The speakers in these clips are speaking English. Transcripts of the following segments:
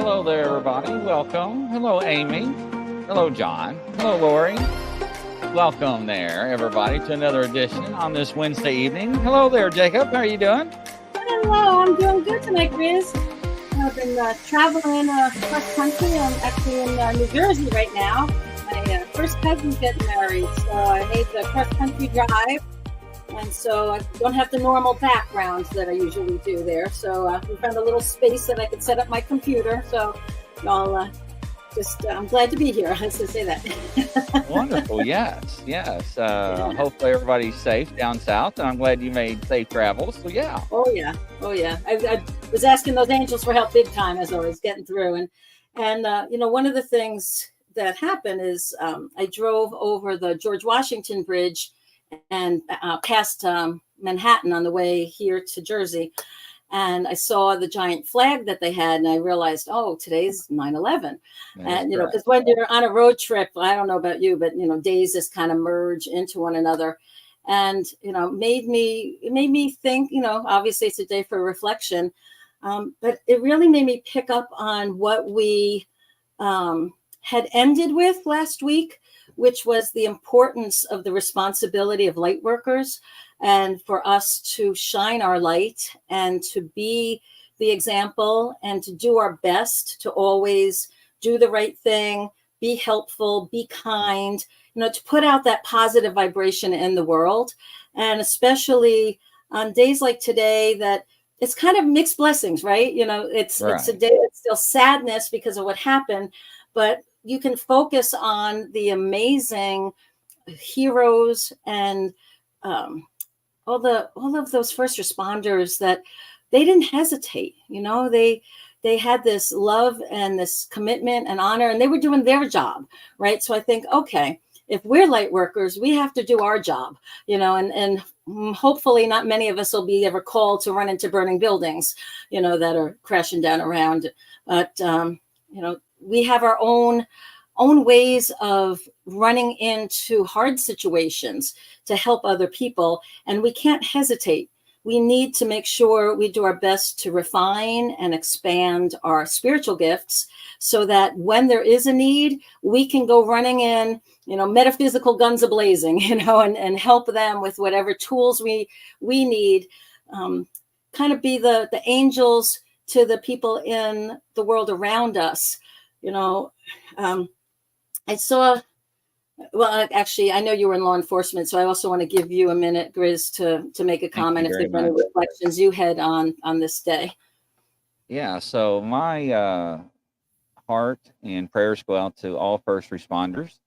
Hello there, everybody. Welcome. Hello, Amy. Hello, John. Hello, Lori. Welcome there, everybody, to another edition on this Wednesday evening. Hello there, Jacob. How are you doing? Hello, I'm doing good tonight, Chris. I've been traveling across country. I'm actually in New Jersey right now. My first cousin's getting married, so I made the cross-country drive. And so I don't have the normal backgrounds that I usually do there. So we found a little space that I could set up my computer. So I'll I'm glad to be here. Let's just say that. Wonderful. Yes. Hopefully everybody's safe down south. And I'm glad you made safe travels. So, yeah. Oh, yeah. I was asking those angels for help big time as I was getting through. And one of the things that happened is I drove over the George Washington Bridge and past Manhattan on the way here to Jersey. And I saw the giant flag that they had, and I realized, oh, today's 9/11. And, because when you're on a road trip, I don't know about you, but, days just kind of merge into one another. And, it made me think, obviously it's a day for reflection, but it really made me pick up on what we had ended with last week, which was the importance of the responsibility of light workers and for us to shine our light and to be the example and to do our best to always do the right thing, be helpful, be kind, to put out that positive vibration in the world. And especially on days like today, that it's kind of mixed blessings, right? It's a day, it's still sadness because of what happened, but you can focus on the amazing heroes and all of those first responders that they didn't hesitate. They had this love and this commitment and honor, and they were doing their job, right? So I think, okay, if we're light workers, we have to do our job, and hopefully not many of us will be ever called to run into burning buildings, that are crashing down around. But we have our own ways of running into hard situations to help other people, and we can't hesitate. We need to make sure we do our best to refine and expand our spiritual gifts so that when there is a need, we can go running in, metaphysical guns a-blazing, and help them with whatever tools we need, kind of be the angels to the people in the world around us. I saw, well, actually, I know you were in law enforcement, so I also want to give you a minute, Grizz, to make a comment if there's any reflections you had on this day. Yeah, so my heart and prayers go out to all first responders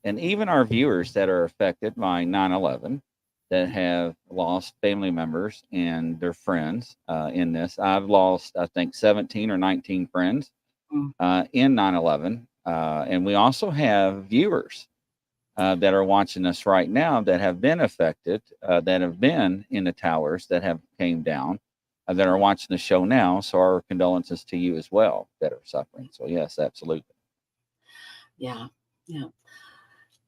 and even our viewers that are affected by 9/11 that have lost family members and their friends in this. I've lost, I think, 17 or 19 friends in 9/11. And we also have viewers that are watching us right now that have been affected, that have been in the towers that have came down, that are watching the show now. So our condolences to you as well that are suffering. So yes, absolutely. Yeah.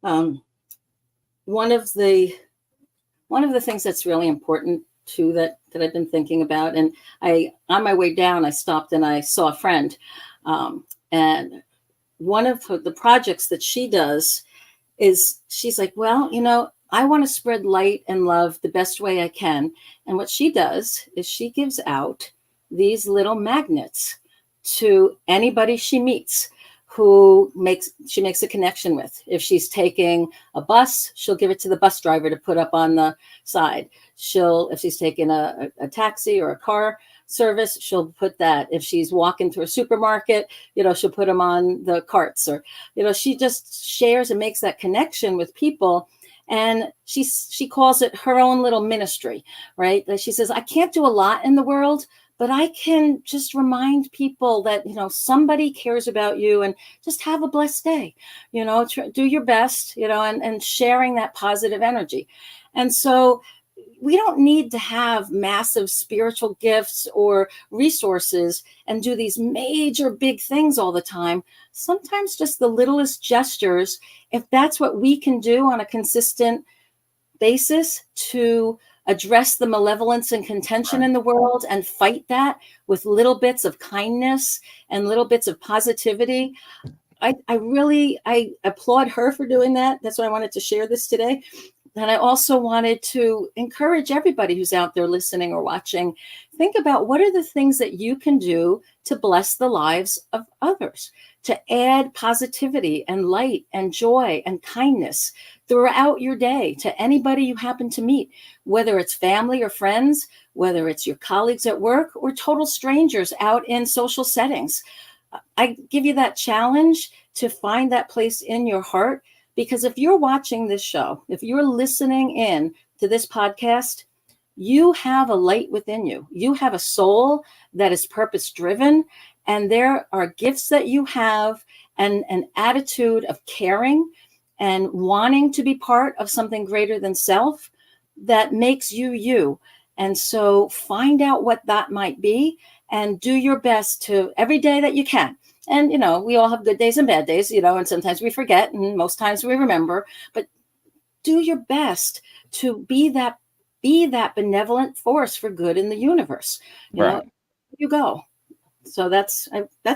One of the things that's really important too that I've been thinking about, and on my way down, I stopped and I saw a friend, and one of the projects that she does is she's like, well, I want to spread light and love the best way I can. And what she does is she gives out these little magnets to anybody she meets who she makes a connection with. If she's taking a bus, she'll give it to the bus driver to put up on the side. If she's taking a taxi or a car service, she'll put that. If she's walking through a supermarket, she'll put them on the carts, or, she just shares and makes that connection with people. And she calls it her own little ministry, right? She says, I can't do a lot in the world, but I can just remind people that, somebody cares about you, and just have a blessed day, do your best, and sharing that positive energy. And so we don't need to have massive spiritual gifts or resources and do these major big things all the time. Sometimes just the littlest gestures, if that's what we can do on a consistent basis to address the malevolence and contention in the world and fight that with little bits of kindness and little bits of positivity. I really applaud her for doing that. That's why I wanted to share this today. And I also wanted to encourage everybody who's out there listening or watching, think about what are the things that you can do to bless the lives of others, to add positivity and light and joy and kindness throughout your day to anybody you happen to meet, whether it's family or friends, whether it's your colleagues at work or total strangers out in social settings. I give you that challenge to find that place in your heart, because if you're watching this show, if you're listening in to this podcast, you have a light within you. You have a soul that is purpose driven, and there are gifts that you have and an attitude of caring and wanting to be part of something greater than self that makes you you. And so find out what that might be and do your best to every day that you can. And, you know, we all have good days and bad days, you know, and sometimes we forget and most times we remember, but do your best to be that benevolent force for good in the universe. You know, you go. So that's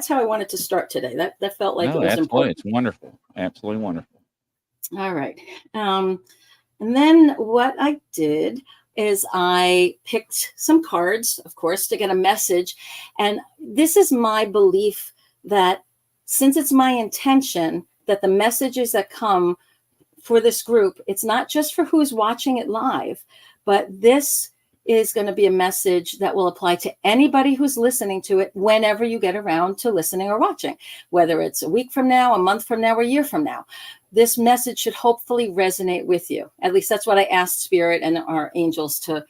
how I wanted to start today. That felt like it was important. It's wonderful. Absolutely wonderful. All right. And then what I did is I picked some cards, of course, to get a message. And this is my belief that since it's my intention that the messages that come for this group, it's not just for who's watching it live, but this is going to be a message that will apply to anybody who's listening to it whenever you get around to listening or watching, whether it's a week from now, a month from now, or a year from now. This message should hopefully resonate with you. At least that's what I asked Spirit and our angels to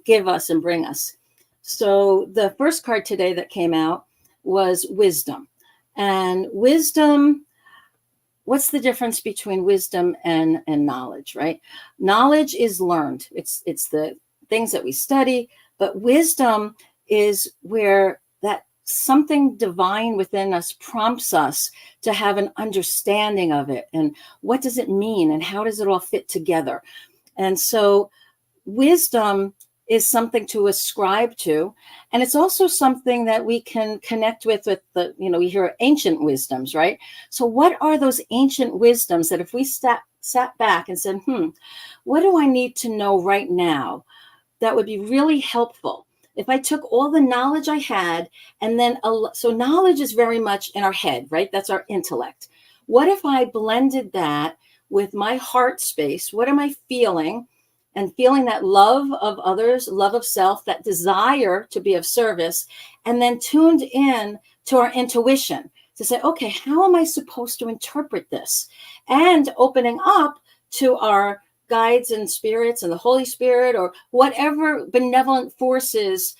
give us and bring us. So the first card today that came out was wisdom. And wisdom, what's the difference between wisdom and knowledge, right? Knowledge is learned. It's the things that we study, but wisdom is where that something divine within us prompts us to have an understanding of it. And what does it mean? And how does it all fit together? And so wisdom is something to ascribe to. And it's also something that we can connect with the, you know, we hear ancient wisdoms, right? So what are those ancient wisdoms that if we sat back and said, what do I need to know right now that would be really helpful? If I took all the knowledge I had and then, so knowledge is very much in our head, right? That's our intellect. What if I blended that with my heart space? What am I feeling? And feeling that love of others, love of self, that desire to be of service, and then tuned in to our intuition to say, okay, how am I supposed to interpret this? And opening up to our guides and spirits and the Holy Spirit or whatever benevolent forces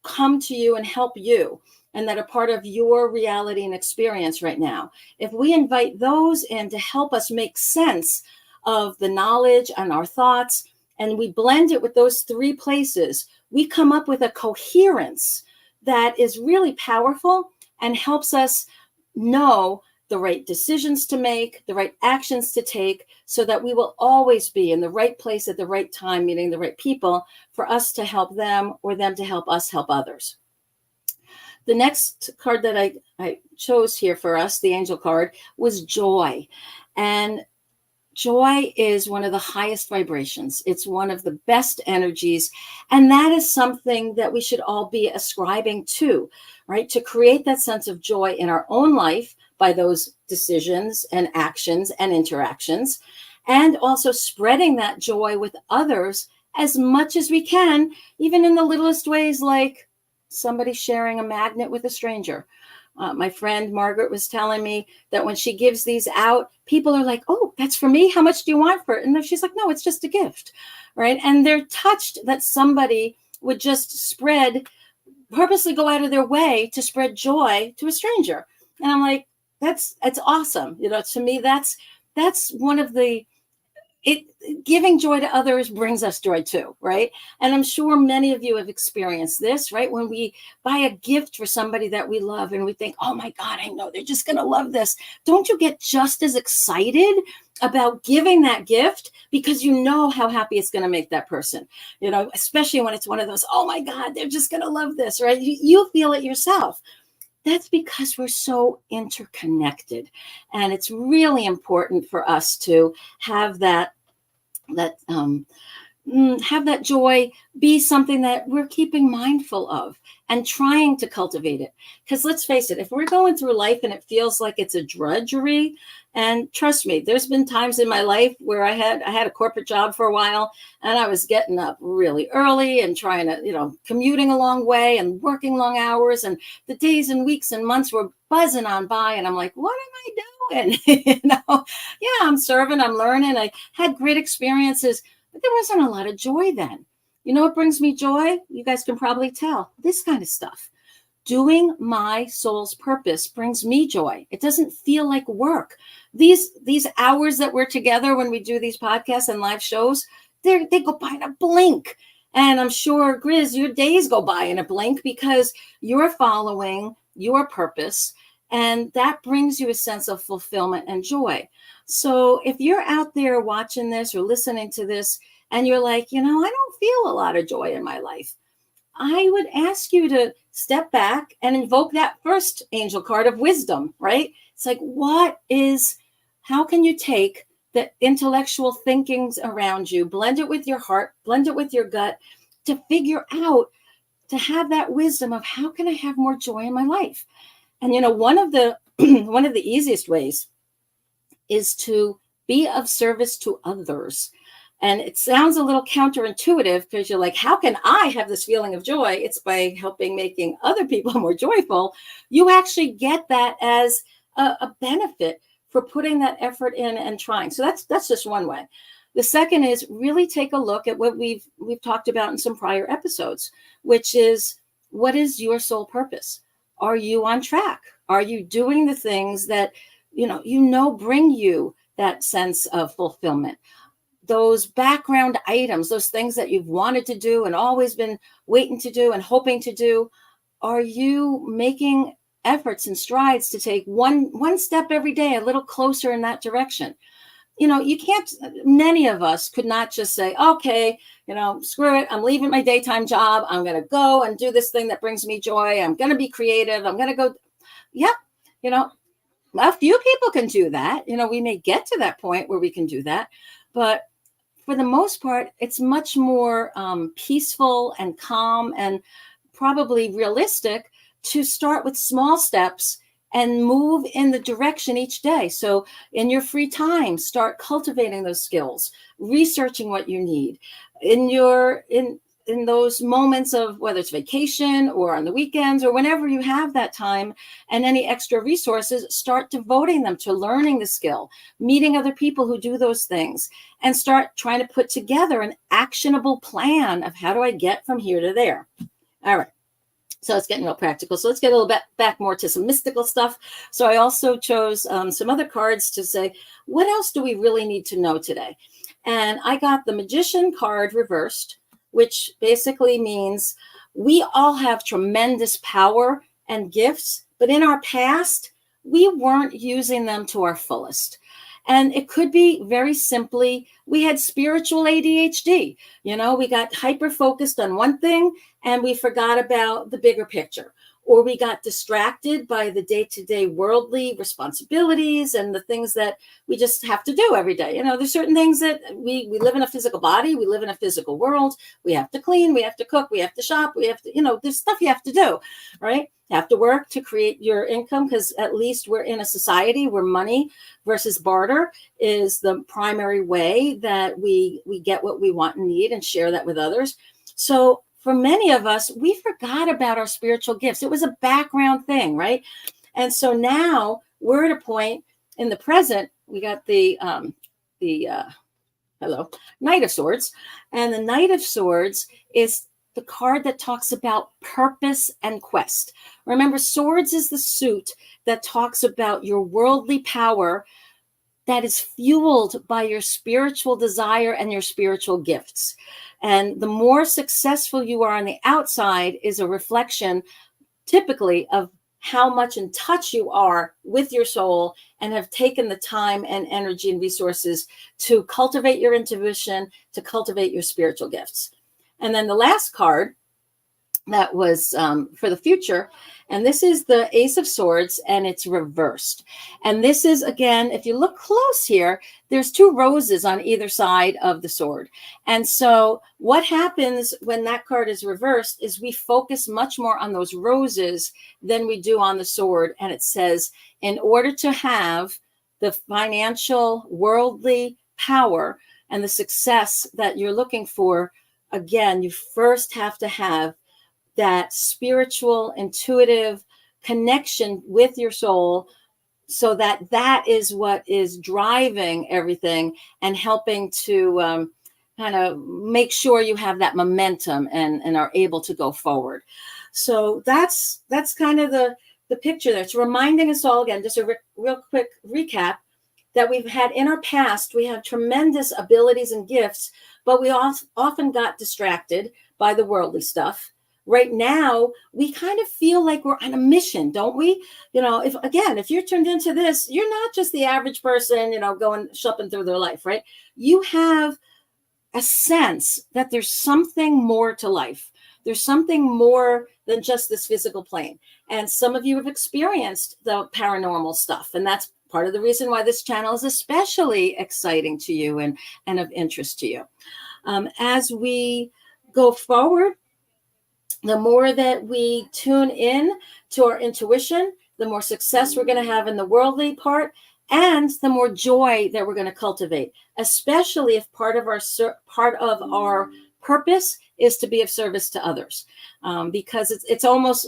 come to you and help you and that are part of your reality and experience right now. If we invite those in to help us make sense of the knowledge and our thoughts, and we blend it with those three places, we come up with a coherence that is really powerful and helps us know the right decisions to make, the right actions to take, so that we will always be in the right place at the right time, meeting the right people for us to help them or them to help us help others. The next card that I chose here for us, the angel card, was joy. And joy is one of the highest vibrations. It's one of the best energies. And that is something that we should all be ascribing to, right? To create that sense of joy in our own life by those decisions and actions and interactions, and also spreading that joy with others as much as we can, even in the littlest ways, like somebody sharing a magnet with a stranger. My friend Margaret was telling me that when she gives these out, people are like, oh, that's for me. How much do you want for it? And she's like, no, it's just a gift, right? And they're touched that somebody would just purposely go out of their way to spread joy to a stranger. And I'm like, that's awesome. You know, to me, that's one of the giving joy to others brings us joy too, right? And I'm sure many of you have experienced this, right? When we buy a gift for somebody that we love and we think, oh my God, I know they're just going to love this. Don't you get just as excited about giving that gift because you know how happy it's going to make that person, especially when it's one of those, oh my God, they're just going to love this, right? You feel it yourself. That's because we're so interconnected. And it's really important for us to have that joy be something that we're keeping mindful of and trying to cultivate it. Because let's face it, if we're going through life and it feels like it's a drudgery, and trust me, there's been times in my life where I had a corporate job for a while, and I was getting up really early and trying to, commuting a long way and working long hours, and the days and weeks and months were buzzing on by, and I'm like, what am I doing? Yeah, I'm serving, I'm learning. I had great experiences, but there wasn't a lot of joy then. You know what brings me joy? You guys can probably tell. This kind of stuff. Doing my soul's purpose brings me joy. It doesn't feel like work. These hours that we're together when we do these podcasts and live shows, they go by in a blink. And I'm sure, Grizz, your days go by in a blink because you're following your purpose. And that brings you a sense of fulfillment and joy. So if you're out there watching this or listening to this and you're like, I don't feel a lot of joy in my life, I would ask you to step back and invoke that first angel card of wisdom, right? It's like, how can you take the intellectual thinkings around you, blend it with your heart, blend it with your gut to figure out, to have that wisdom of how can I have more joy in my life? And, one of the easiest ways is to be of service to others. And it sounds a little counterintuitive because you're like, how can I have this feeling of joy? It's by making other people more joyful. You actually get that as a benefit for putting that effort in and trying. So that's just one way. The second is really take a look at what we've talked about in some prior episodes, which is, what is your soul purpose? Are you on track? Are you doing the things that, bring you that sense of fulfillment? Those background items, those things that you've wanted to do and always been waiting to do and hoping to do, are you making efforts and strides to take one step every day a little closer in that direction? Many of us could not just say, okay, screw it. I'm leaving my daytime job. I'm going to go and do this thing that brings me joy. I'm going to be creative. I'm going to go. Yep. A few people can do that. We may get to that point where we can do that, but for the most part, it's much more peaceful and calm and probably realistic to start with small steps and move in the direction each day. So in your free time, start cultivating those skills, researching what you need in those moments of whether it's vacation or on the weekends or whenever you have that time and any extra resources, start devoting them to learning the skill, meeting other people who do those things, and start trying to put together an actionable plan of how do I get from here to there. All right. So it's getting real practical. So let's get a little bit back more to some mystical stuff. So I also chose some other cards to say, what else do we really need to know today? And I got the Magician card reversed, which basically means we all have tremendous power and gifts, but in our past, we weren't using them to our fullest. And it could be very simply, we had spiritual ADHD. We got hyper-focused on one thing and we forgot about the bigger picture. Or we got distracted by the day-to-day worldly responsibilities and the things that we just have to do every day. There's certain things that we live in a physical body, we live in a physical world. We have to clean, we have to cook, we have to shop, we have to, there's stuff you have to do, right? You have to work to create your income because at least we're in a society where money versus barter is the primary way that we get what we want and need and share that with others. So for many of us, we forgot about our spiritual gifts. It was a background thing, right? And so now we're at a point in the present, we got the Knight of Swords. And the Knight of Swords is the card that talks about purpose and quest. Remember, swords is the suit that talks about your worldly power that is fueled by your spiritual desire and your spiritual gifts. And the more successful you are on the outside is a reflection typically of how much in touch you are with your soul and have taken the time and energy and resources to cultivate your intuition, to cultivate your spiritual gifts. And then the last card that was for the future, and this is the Ace of Swords, and it's reversed. And this is, again, if you look close here, there's two roses on either side of the sword. And so what happens when that card is reversed is we focus much more on those roses than we do on the sword. And it says, in order to have the financial, worldly power and the success that you're looking for, again, you first have to have that spiritual, intuitive connection with your soul, so that that is what is driving everything and helping to kind of make sure you have that momentum and are able to go forward. So that's kind of the picture there. It's reminding us all, again, just a real quick recap, that we've had in our past, we have tremendous abilities and gifts, but we often got distracted by the worldly stuff. Right now, we kind of feel like we're on a mission, don't we? You know, if you're turned into this, you're not just the average person, you know, going shopping through their life, right? You have a sense that there's something more to life. There's something more than just this physical plane. And some of you have experienced the paranormal stuff. And that's part of the reason why this channel is especially exciting to you and of interest to you. As we go forward, the more that we tune in to our intuition, the more success we're going to have in the worldly part, and the more joy that we're going to cultivate, especially if part of our purpose is to be of service to others. Because it's almost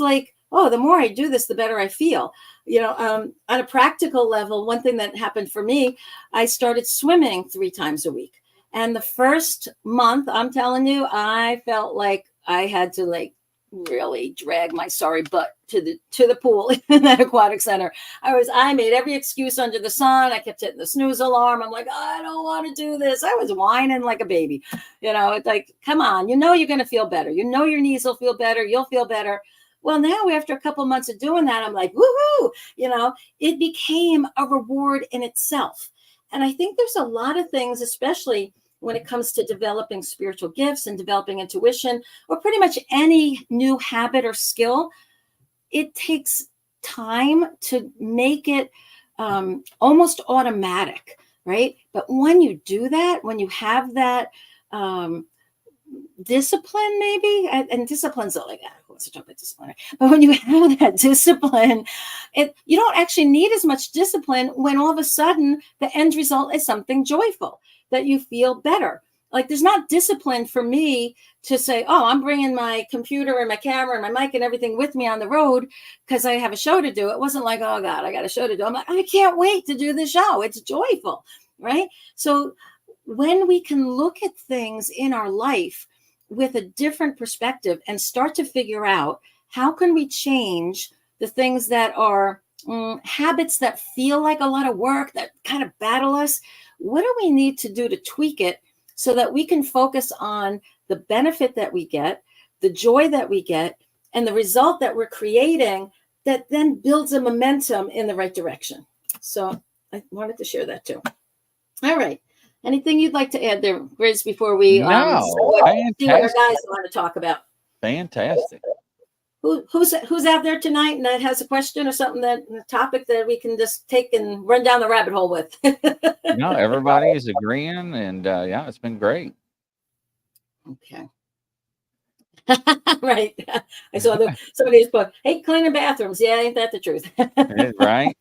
like, oh, the more I do this, the better I feel. You know, on a practical level, one thing that happened for me, I started swimming 3 times a week. And the first month, I'm telling you, I felt like I had to really drag my sorry butt to the pool in that aquatic center. I made every excuse under the sun. I kept hitting the snooze alarm. I'm like, I don't want to do this. I was whining like a baby. You know, it's like, come on, you know, you're going to feel better. You know, your knees will feel better. You'll feel better. Well, now after a couple of months of doing that, I'm like, woohoo, you know, it became a reward in itself. And I think there's a lot of things, especially when it comes to developing spiritual gifts and developing intuition, or pretty much any new habit or skill, it takes time to make it almost automatic, right? But when you do that, when you have that discipline, maybe, and discipline's not like, who wants to talk about discipline? But when you have that discipline, you don't actually need as much discipline when all of a sudden the end result is something joyful, that you feel better. Like, there's not discipline for me to say, oh, I'm bringing my computer and my camera and my mic and everything with me on the road because I have a show to do. It wasn't like, oh God, I got a show to do. I'm like, I can't wait to do the show. It's joyful, right? So when we can look at things in our life with a different perspective and start to figure out how can we change the things that are habits that feel like a lot of work, that kind of battle us, what do we need to do to tweak it so that we can focus on the benefit that we get, the joy that we get, and the result that we're creating that then builds a momentum in the right direction? So I wanted to share that too. All right. Anything you'd like to add there, Grizz, before we see what our guys want to talk about? Fantastic. Who's out there tonight and that has a question or something, that a topic that we can just take and run down the rabbit hole with? No, everybody is agreeing, and yeah, it's been great. Okay. Right. I saw somebody's book. Hey, cleaning bathrooms. Yeah, ain't that the truth? Right.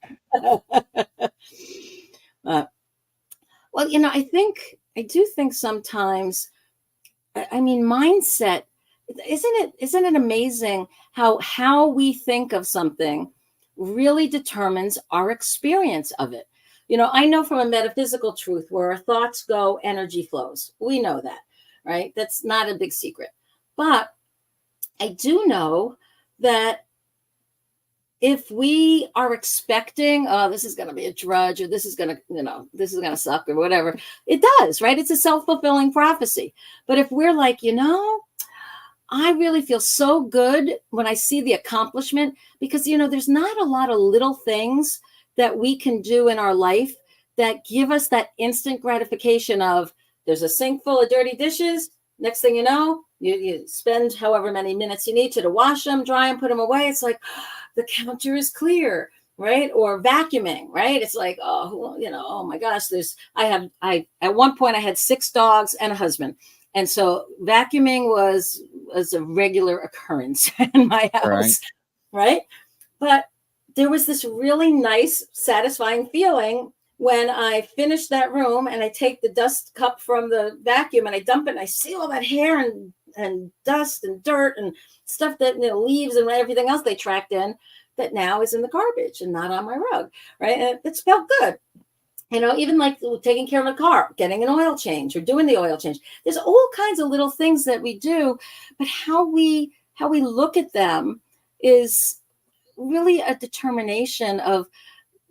Well, you know, I do think sometimes, I mean, mindset, isn't it amazing how we think of something really determines our experience of it? You know, I know from a metaphysical truth, where our thoughts go, energy flows. We know that, right? That's not a big secret. But I do know that if we are expecting, oh, this is going to be a drudge, or this is going to, this is going to suck, or whatever, it does, right? It's a self-fulfilling prophecy. But if we're like, I really feel so good when I see the accomplishment, because, there's not a lot of little things that we can do in our life that give us that instant gratification of, there's a sink full of dirty dishes. Next thing you know, you spend however many minutes you need to wash them, dry them, put them away. It's like, the counter is clear, right? Or vacuuming, right? It's like, oh my gosh, at one point I had 6 dogs and a husband. And so vacuuming was a regular occurrence in my house, right? But there was this really nice, satisfying feeling when I finish that room and I take the dust cup from the vacuum and I dump it and I see all that hair and dust and dirt and stuff that, leaves and everything else they tracked in, that now is in the garbage and not on my rug, right? And it's felt good. Even like taking care of a car, getting an oil change or doing the oil change. There's all kinds of little things that we do, but how we look at them is really a determination of,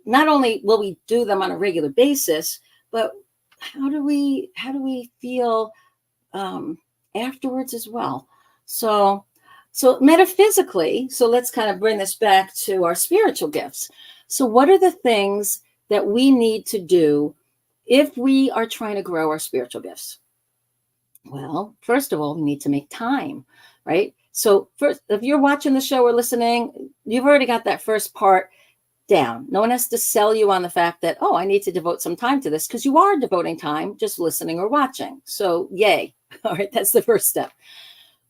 not only will we do them on a regular basis, but how do we feel afterwards as well? So metaphysically, so let's kind of bring this back to our spiritual gifts. So what are the things that we need to do if we are trying to grow our spiritual gifts? Well, first of all, we need to make time, right? So first, if you're watching the show or listening, you've already got that first part down. No one has to sell you on the fact that, I need to devote some time to this, because you are devoting time just listening or watching. So yay. All right. That's the first step.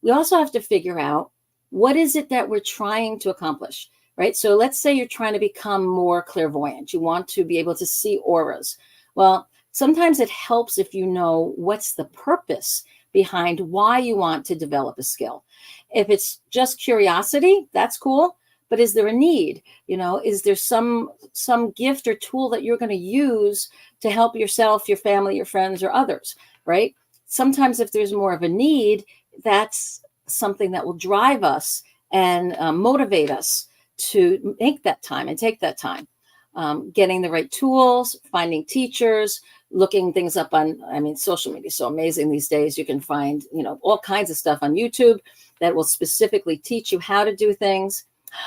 We also have to figure out, what is it that we're trying to accomplish, right? So let's say you're trying to become more clairvoyant. You want to be able to see auras. Well, sometimes it helps if you know what's the purpose behind why you want to develop a skill. If it's just curiosity, that's cool. But is there a need? Is there some gift or tool that you're going to use to help yourself, your family, your friends, or others, right? Sometimes if there's more of a need, that's something that will drive us and motivate us to make that time and take that time. Getting the right tools, finding teachers, looking things up on, social media is so amazing these days. You can find, all kinds of stuff on YouTube that will specifically teach you how to do things.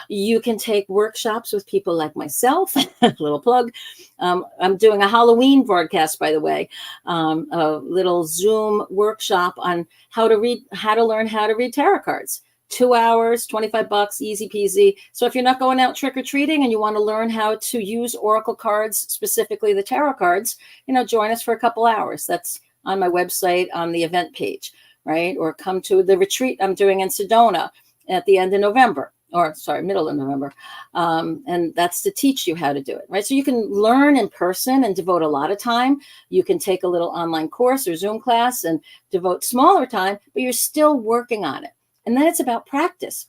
You can take workshops with people like myself, little plug. I'm doing a Halloween broadcast, by the way, a little Zoom workshop on how to learn how to read tarot cards. 2 hours, $25, easy peasy. So if you're not going out trick-or-treating and you want to learn how to use oracle cards, specifically the tarot cards, join us for a couple hours. That's on my website on the event page, right? Or come to the retreat I'm doing in Sedona at the end of November. Middle of November. And that's to teach you how to do it, right? So you can learn in person and devote a lot of time. You can take a little online course or Zoom class and devote smaller time, but you're still working on it. And then it's about practice.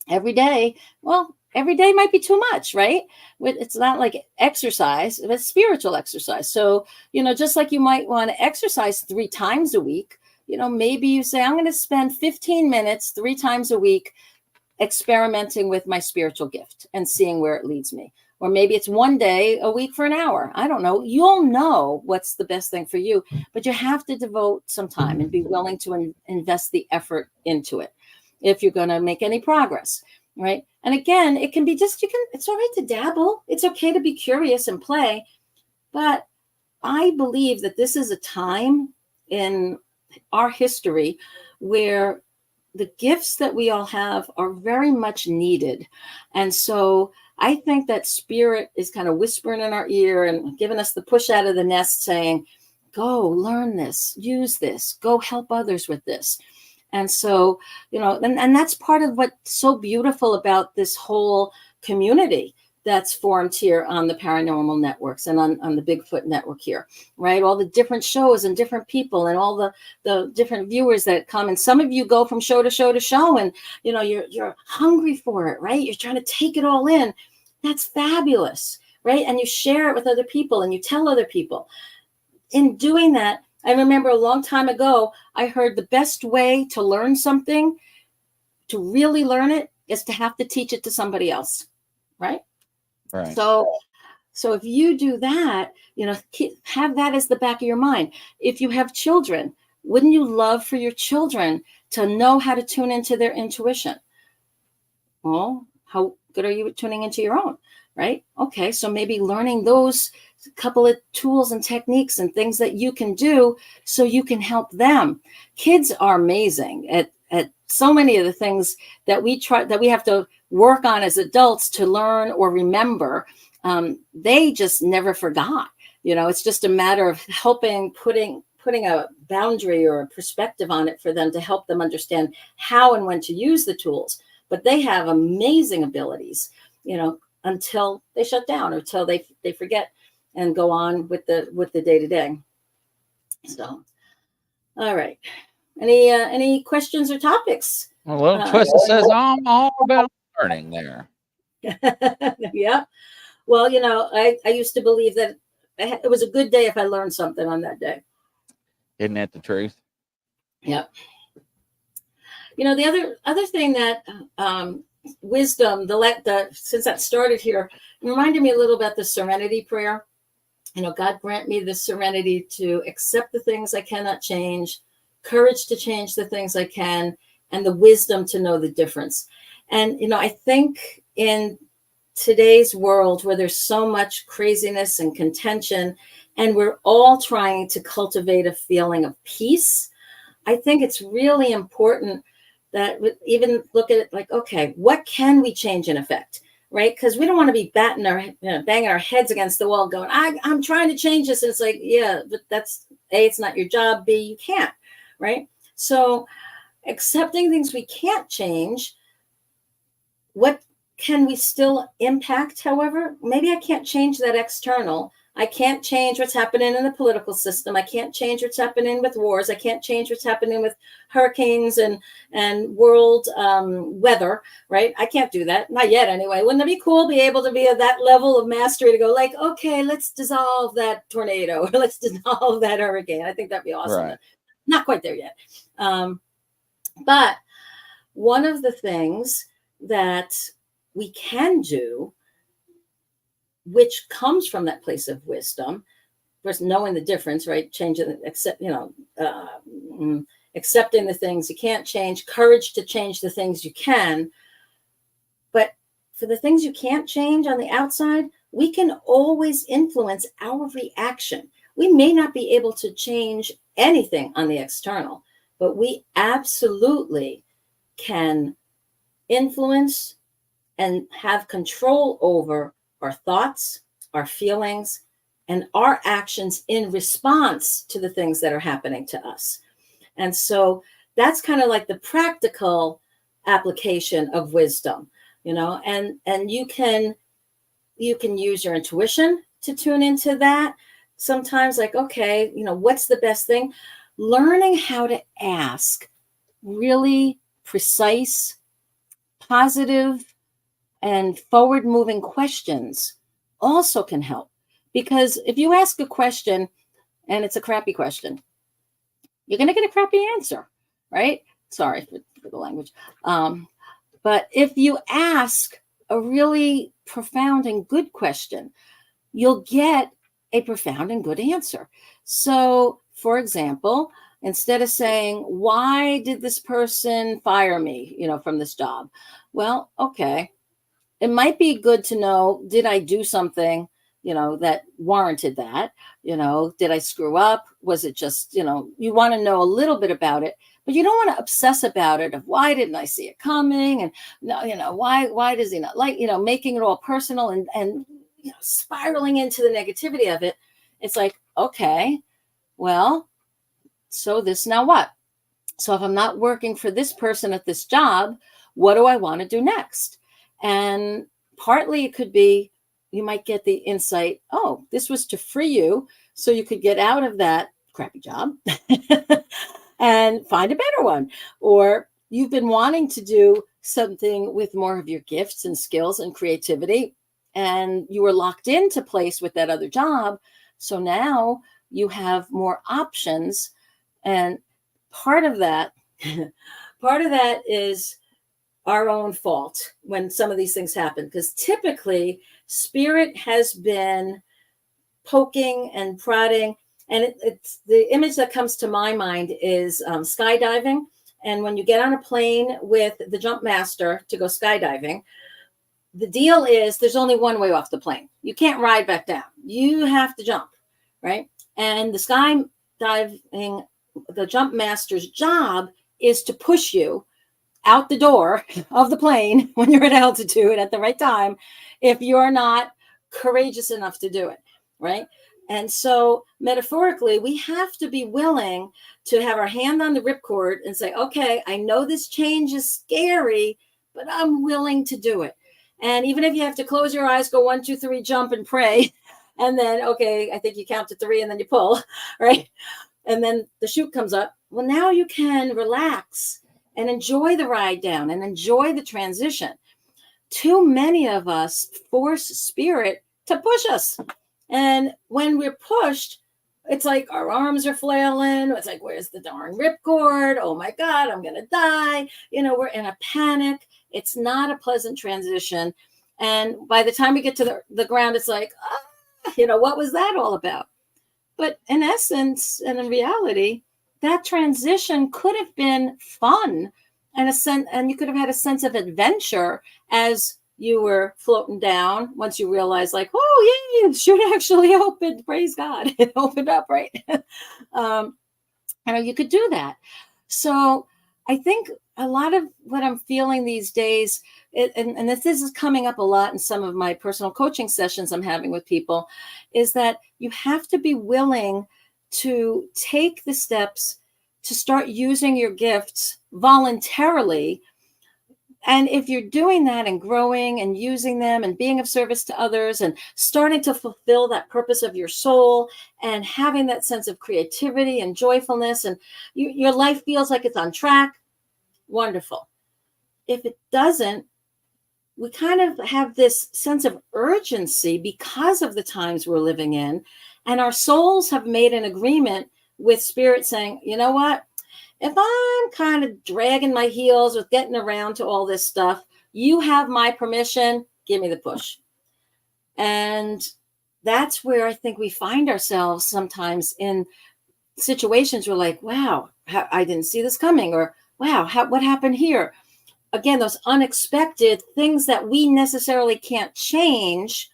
Every day might be too much, right? It's not like exercise, it's spiritual exercise. So, just like you might want to exercise 3 times a week, maybe you say, I'm going to spend 15 minutes 3 times a week experimenting with my spiritual gift and seeing where it leads me. Or maybe it's 1 day a week for an hour. I don't know. You'll know what's the best thing for you, but you have to devote some time and be willing to invest the effort into it if you're going to make any progress, right? And again, it can be it's all right to dabble. It's okay to be curious and play. But I believe that this is a time in our history where the gifts that we all have are very much needed. And so I think that spirit is kind of whispering in our ear and giving us the push out of the nest saying, go learn this, use this, go help others with this. And so, and that's part of what's so beautiful about this whole community that's formed here on the paranormal networks and on the Bigfoot network here, right? All the different shows and different people and all the different viewers that come. And some of you go from show to show to show and, you're hungry for it, right? You're trying to take it all in. That's fabulous, right? And you share it with other people and you tell other people. In doing that, I remember a long time ago, I heard the best way to learn something, to really learn it, is to have to teach it to somebody else. right? Right. So if you do that, have that as the back of your mind. If you have children, wouldn't you love for your children to know how to tune into their intuition? Well, how good are you at tuning into your own, right? Okay, so maybe learning those couple of tools and techniques and things that you can do so you can help them. Kids are amazing at so many of the things that we have to work on as adults to learn or remember. They just never forgot. It's just a matter of helping putting a boundary or a perspective on it for them to help them understand how and when to use the tools. But they have amazing abilities, until they shut down or until they forget and go on with the day-to-day. So, all right. Any questions or topics? A little twist that says I'm all about learning there. Yeah. Well, I used to believe that it was a good day if I learned something on that day. Isn't that the truth? Yep. The other thing that wisdom, since that started here, it reminded me a little about the serenity prayer. God grant me the serenity to accept the things I cannot change, courage to change the things I can, and the wisdom to know the difference. And, I think in today's world where there's so much craziness and contention, and we're all trying to cultivate a feeling of peace, I think it's really important that we even look at it like, okay, what can we change in effect, right? Because we don't want to be banging our heads against the wall going, I'm trying to change this. And it's like, yeah, but that's A, it's not your job. B, you can't, right? So accepting things we can't change, what can we still impact? However, maybe I can't change that external. I can't change what's happening in the political system. I can't change what's happening with wars. I can't change what's happening with hurricanes and world weather, right? I can't do that. Not yet, anyway. Wouldn't it be cool be able to be at that level of mastery to go like, okay, let's dissolve that tornado or let's dissolve that hurricane. I think that'd be awesome. Right. Not quite there yet. But one of the things that we can do, which comes from that place of wisdom, first knowing the difference, right? Changing, accepting the things you can't change, courage to change the things you can. But for the things you can't change on the outside, we can always influence our reaction. We may not be able to change anything on the external, but we absolutely can influence and have control over our thoughts, our feelings, and our actions in response to the things that are happening to us. And so that's kind of like the practical application of wisdom, and you can use your intuition to tune into that. Sometimes like, okay, what's the best thing? Learning how to ask really precise, positive, and forward-moving questions also can help. Because if you ask a question and it's a crappy question, you're going to get a crappy answer, right? Sorry for the language. But if you ask a really profound and good question, you'll get a profound and good answer. So, for example, instead of saying, why did this person fire me, from this job? Well, okay. It might be good to know, did I do something, that warranted that? Did I screw up? Was it just, you want to know a little bit about it, but you don't want to obsess about it of why didn't I see it coming? And, why does he not like, making it all personal and spiraling into the negativity of it. It's like, okay, well, so this now what? So if I'm not working for this person at this job, what do I want to do next? And partly it could be, you might get the insight, oh, this was to free you so you could get out of that crappy job and find a better one. Or you've been wanting to do something with more of your gifts and skills and creativity, and you were locked into place with that other job. So now you have more options. And part of that is our own fault when some of these things happen, because typically spirit has been poking and prodding. And it's the image that comes to my mind is skydiving. And when you get on a plane with the jump master to go skydiving, the deal is there's only one way off the plane. You can't ride back down. You have to jump, right? And the skydiving, the jump master's job is to push you out the door of the plane when you're at altitude at the right time, if you're not courageous enough to do it, right? And so metaphorically, we have to be willing to have our hand on the ripcord and say, okay, I know this change is scary, but I'm willing to do it. And even if you have to close your eyes, go 1, 2, 3, jump and pray. And then, okay, I think you count to 3 and then you pull, right? And then the chute comes up. Well, now you can relax and enjoy the ride down and enjoy the transition. Too many of us force spirit to push us. And when we're pushed, it's like our arms are flailing. It's like, where's the darn ripcord? Oh my God, I'm going to die. You know, we're in a panic. It's not a pleasant transition. And by the time we get to the ground, it's like, you know, what was that all about? But in essence and in reality, that transition could have been fun and you could have had a sense of adventure as you were floating down. Once you realize, like, oh yeah, the chute actually opened. Praise God, it opened up, right? You could do that. So I think a lot of what I'm feeling these days, and this is coming up a lot in some of my personal coaching sessions I'm having with people, is that you have to be willing to take the steps to start using your gifts voluntarily. And if you're doing that and growing and using them and being of service to others and starting to fulfill that purpose of your soul and having that sense of creativity and joyfulness, and your life feels like it's on track, wonderful. If it doesn't, we kind of have this sense of urgency because of the times we're living in. And our souls have made an agreement with spirit saying, you know what? If I'm kind of dragging my heels with getting around to all this stuff, you have my permission, give me the push. And that's where I think we find ourselves sometimes in situations where, like, wow, I didn't see this coming, or wow, what happened here? Again, those unexpected things that we necessarily can't change,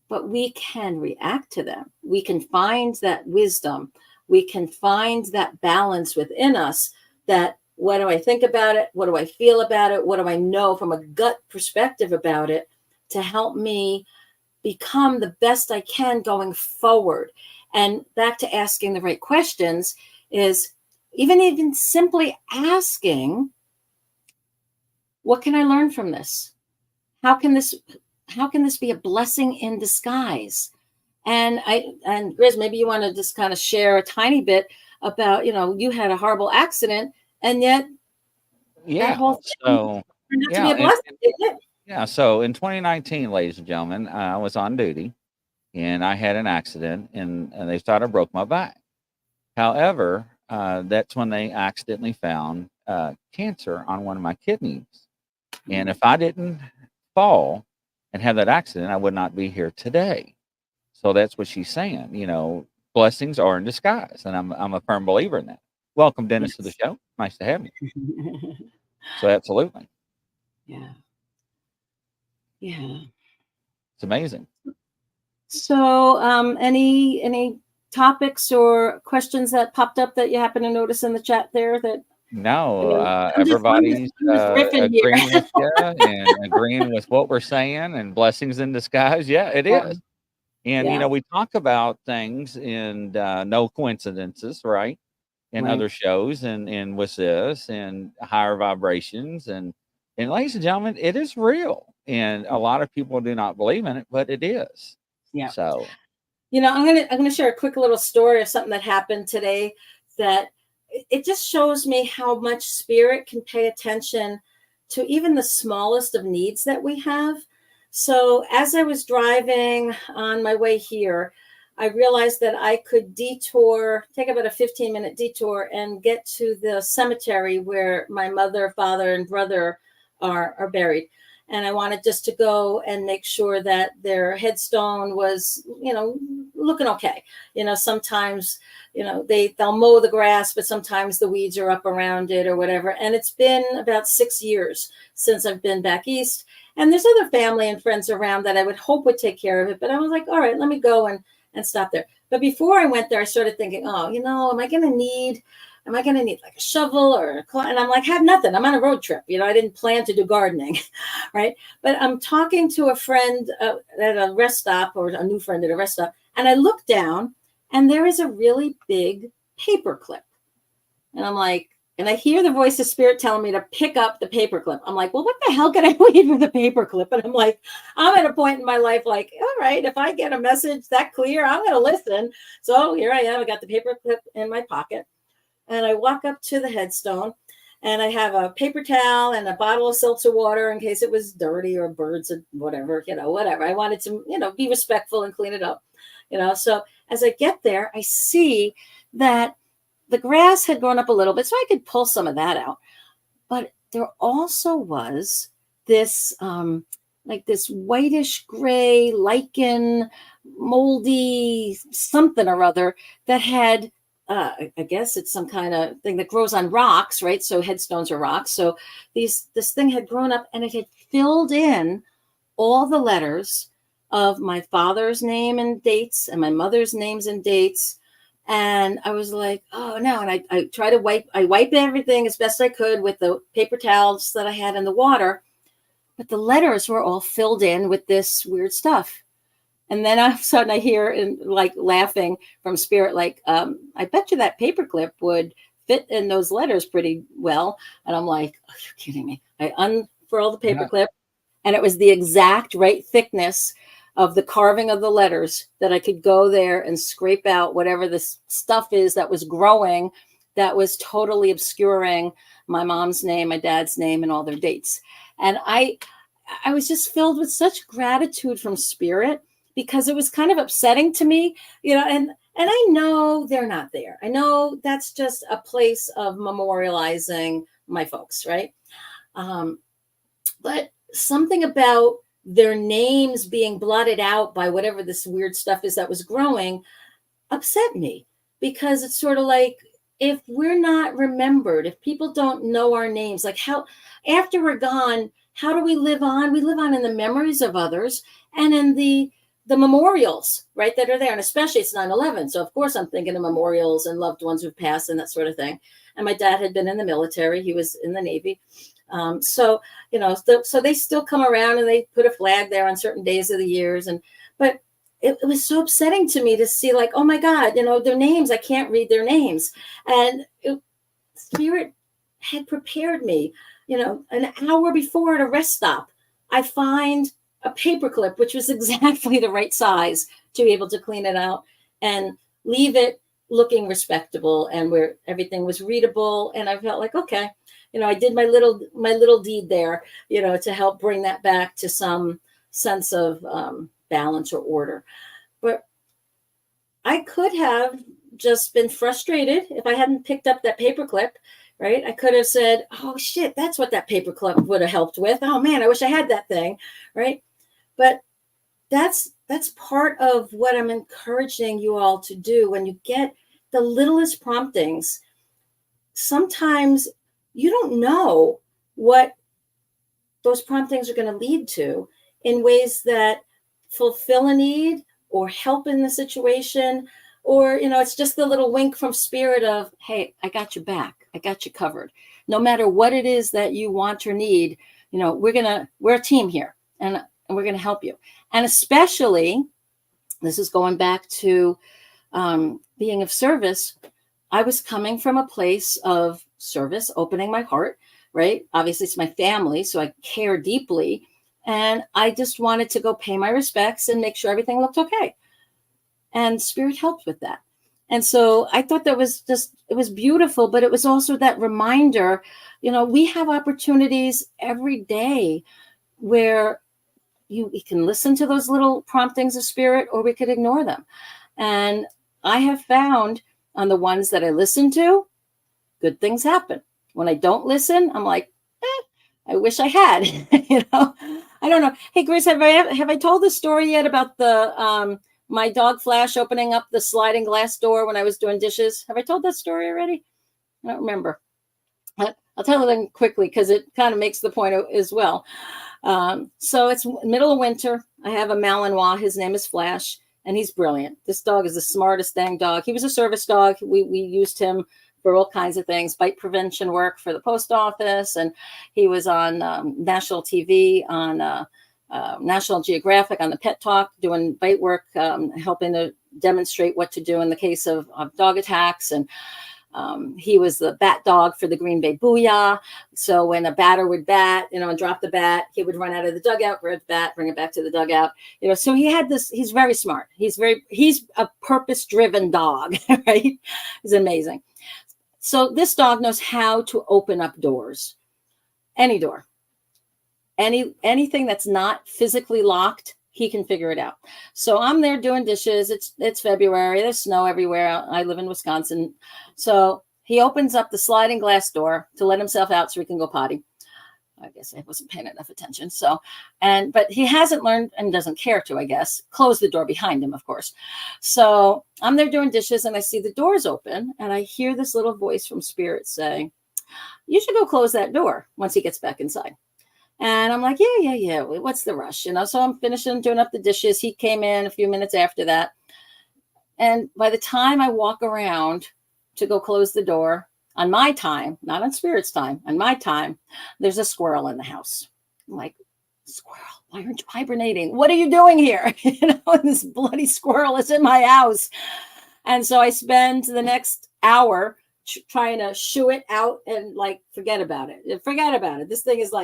but we can react to them. We can find that wisdom. We can find that balance within us, that what do I think about it? What do I feel about it? What do I know from a gut perspective about it to help me become the best I can going forward? And back to asking the right questions is even simply asking, what can I learn from this? How can this be a blessing in disguise? And Grizz, maybe you want to just kind of share a tiny bit about, you had a horrible accident, and yet that whole thing turned out to be a blessing, didn't it? Yeah. So in 2019, ladies and gentlemen, I was on duty and I had an accident and they thought I broke my back. However, that's when they accidentally found cancer on one of my kidneys. And if I didn't fall and have that accident, I would not be here today. So that's what she's saying. Blessings are in disguise, and I'm a firm believer in that. Welcome, Dennis, to the show. Nice to have you. So absolutely, yeah. It's amazing. So, any topics or questions that popped up that you happen to notice in the chat there? That no, everybody's agreeing with you and agreeing with what we're saying, and blessings in disguise. Yeah, it is. And, we talk about things and no coincidences, right? In other shows and with this and higher vibrations. And ladies and gentlemen, it is real. And a lot of people do not believe in it, but it is. Yeah. So, I'm gonna share a quick little story of something that happened today that it just shows me how much spirit can pay attention to even the smallest of needs that we have. So as I was driving on my way here, I realized that I could take about a 15-minute detour and get to the cemetery where my mother, father, and brother are buried. And I wanted just to go and make sure that their headstone was, looking okay. Sometimes, they'll mow the grass, but sometimes the weeds are up around it or whatever. And it's been about 6 years since I've been back east. And there's other family and friends around that I would hope would take care of it. But I was like, all right, let me go and stop there. But before I went there, I started thinking, am I going to need like a shovel or a claw? And I'm like, have nothing. I'm on a road trip. I didn't plan to do gardening, right? But I'm talking to a friend at a rest stop, or a new friend at a rest stop. And I look down and there is a really big paper clip. And I'm like, and I hear the voice of spirit telling me to pick up the paper clip. I'm like, well, what the hell can I read with a paper clip? And I'm like, I'm at a point in my life, like, all right, if I get a message that clear, I'm going to listen. So here I am. I got the paper clip in my pocket. And I walk up to the headstone, and I have a paper towel and a bottle of seltzer water in case it was dirty or birds or whatever, whatever. I wanted to, be respectful and clean it up, So as I get there, I see that the grass had grown up a little bit, so I could pull some of that out. But there also was this, like this whitish gray lichen, moldy something or other that had, I guess it's some kind of thing that grows on rocks, right? So headstones are rocks. So this thing had grown up, and it had filled in all the letters of my father's name and dates and my mother's names and dates. And I was like, oh no. And I try to wipe everything as best I could with the paper towels that I had in the water. But the letters were all filled in with this weird stuff. And then all of a sudden I hear like laughing from spirit, like, I bet you that paperclip would fit in those letters pretty well. And I'm like, oh, you're kidding me. I unfurled the paperclip, and it was the exact right thickness of the carving of the letters that I could go there and scrape out whatever this stuff is that was growing, that was totally obscuring my mom's name, my dad's name, and all their dates. And I was just filled with such gratitude from spirit, because it was kind of upsetting to me, and I know they're not there. I know that's just a place of memorializing my folks, right? But something about their names being blotted out by whatever this weird stuff is that was growing upset me, because it's sort of like, if we're not remembered, if people don't know our names, like how, after we're gone, how do we live on? We live on in the memories of others and in the memorials, right, that are there. And especially it's 9/11. So of course I'm thinking of memorials and loved ones who've passed and that sort of thing. And my dad had been in the military. He was in the Navy. So they still come around and they put a flag there on certain days of the years. But it was so upsetting to me to see, like, oh my God, their names, I can't read their names. And spirit had prepared me, an hour before at a rest stop, I find a paperclip, which was exactly the right size to be able to clean it out and leave it looking respectable, and where everything was readable. And I felt like, okay, I did my little deed there, to help bring that back to some sense of balance or order. But I could have just been frustrated if I hadn't picked up that paperclip, right? I could have said, oh shit, that's what that paperclip would have helped with. Oh man, I wish I had that thing, right? But that's part of what I'm encouraging you all to do when you get the littlest promptings. Sometimes you don't know what those promptings are going to lead to in ways that fulfill a need or help in the situation, or, it's just the little wink from spirit of, hey, I got your back. I got you covered. No matter what it is that you want or need, we're a team here, and we're going to help you. And especially, this is going back to being of service. I was coming from a place of service, opening my heart, right? Obviously, it's my family, so I care deeply. And I just wanted to go pay my respects and make sure everything looked okay. And spirit helped with that. And so I thought that was it was beautiful, but it was also that reminder, we have opportunities every day where we can listen to those little promptings of spirit, or we could ignore them. And I have found on the ones that I listen to, good things happen. When I don't listen, I'm like, I wish I had. I don't know. Hey, Grace, have I told the story yet about the my dog Flash opening up the sliding glass door when I was doing dishes? Have I told that story already? I don't remember. I'll tell it quickly because it kind of makes the point as well. So it's middle of winter. I have a Malinois. His name is Flash, and he's brilliant. This dog is the smartest dang dog. He was a service dog. We used him for all kinds of things, bite prevention work for the post office. And he was on national TV, on National Geographic, on the Pet Talk, doing bite work, helping to demonstrate what to do in the case of dog attacks. And he was the bat dog for the Green Bay Booyah. So when a batter would bat, and drop the bat, he would run out of the dugout, grab the bat, bring it back to the dugout. So he had this, he's very smart. He's a purpose-driven dog, right? He's amazing. So this dog knows how to open up doors, any door, anything that's not physically locked. He can figure it out. So I'm there doing dishes. It's February. There's snow everywhere. I live in Wisconsin. So he opens up the sliding glass door to let himself out so he can go potty. I guess I wasn't paying enough attention. But he hasn't learned and doesn't care to, I guess, close the door behind him, of course. So I'm there doing dishes and I see the doors open and I hear this little voice from Spirit saying, you should go close that door once he gets back inside. And I'm like, yeah. What's the rush? So I'm finishing doing up the dishes. He came in a few minutes after that. And by the time I walk around to go close the door, on my time, not on Spirit's time, on my time, there's a squirrel in the house. I'm like, squirrel, why aren't you hibernating? What are you doing here? This bloody squirrel is in my house. And so I spend the next hour trying to shoo it out and forget about it. Forget about it. This thing is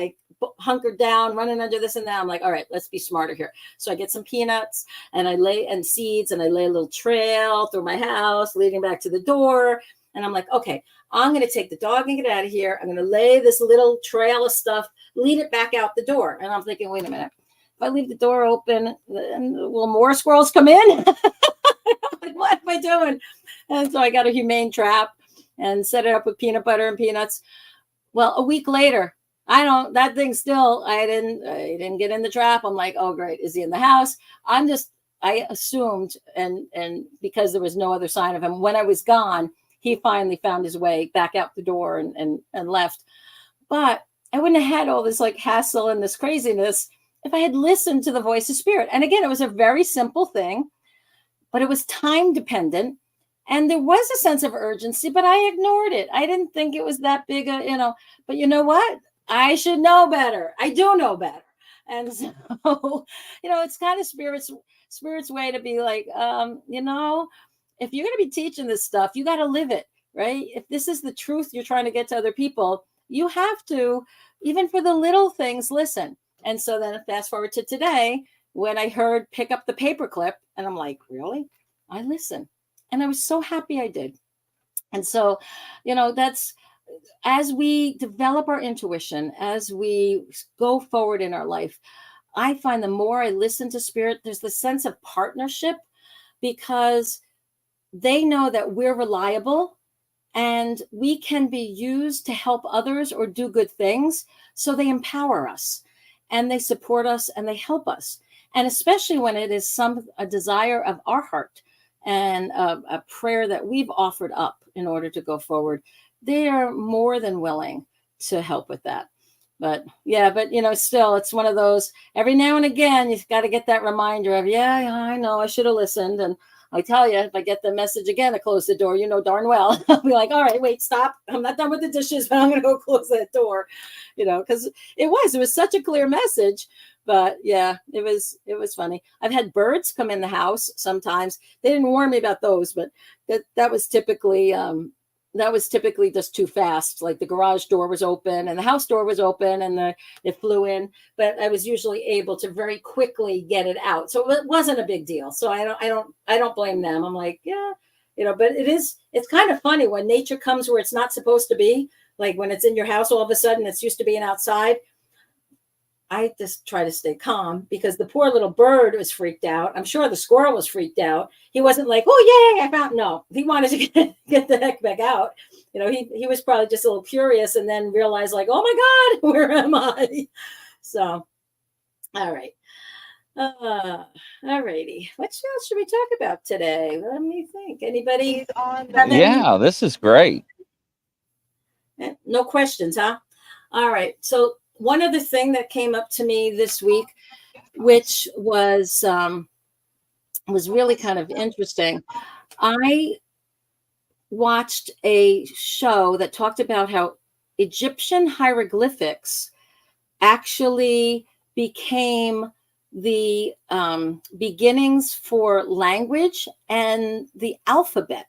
hunkered down, running under this and that. I'm like, all right, let's be smarter here. So I get some peanuts and seeds and I lay a little trail through my house leading back to the door. And I'm like, okay, I'm going to take the dog and get out of here. I'm going to lay this little trail of stuff, lead it back out the door. And I'm thinking, wait a minute, if I leave the door open, then will more squirrels come in? What am I doing? And so I got a humane trap and set it up with peanut butter and peanuts. Well, a week later, I didn't get in the trap. I'm like, oh, great. Is he in the house? I assumed, and because there was no other sign of him, when I was gone, he finally found his way back out the door and left. But I wouldn't have had all this hassle and this craziness if I had listened to the voice of Spirit. And again, it was a very simple thing, but it was time dependent. And there was a sense of urgency, but I ignored it. I didn't think it was that big but you know what? I should know better. I do know better. And so, it's kind of Spirit's way to be like, if you're going to be teaching this stuff, you got to live it, right? If this is the truth you're trying to get to other people, you have to, even for the little things, listen. And so then fast forward to today, when I heard pick up the paperclip, and I'm like, really? I listened. And I was so happy I did. And so, that's, as we develop our intuition, as we go forward in our life, I find the more I listen to Spirit, there's the sense of partnership, because they know that we're reliable and we can be used to help others or do good things. So they empower us and they support us and they help us. And especially when it is a desire of our heart and a prayer that we've offered up in order to go forward, they are more than willing to help with that. But still, it's one of those, every now and again, you've got to get that reminder of, I know I should have listened. And I tell you, if I get the message again to close the door, darn well, I'll be like, all right, wait, stop. I'm not done with the dishes, but I'm going to go close that door, because it was such a clear message. But yeah, it was funny. I've had birds come in the house sometimes. They didn't warn me about those, but that was typically just too fast. Like the garage door was open and the house door was open and it flew in, but I was usually able to very quickly get it out. So it wasn't a big deal. So I don't blame them. I'm like, but it's kind of funny when nature comes where it's not supposed to be. Like when it's in your house, all of a sudden it's used to being outside. I just try to stay calm because the poor little bird was freaked out. I'm sure the squirrel was freaked out. He wasn't like, oh, yay, I found, no, he wanted to get the heck back out. You know, he was probably just a little curious and then realized like, oh my God, where am I? So, all right. All righty. What else should we talk about today? Let me think. Anybody on have any? Yeah, this is great. No questions, huh? All right. So one other thing that came up to me this week, which was really kind of interesting. I watched a show that talked about how Egyptian hieroglyphics actually became the beginnings for language and the alphabet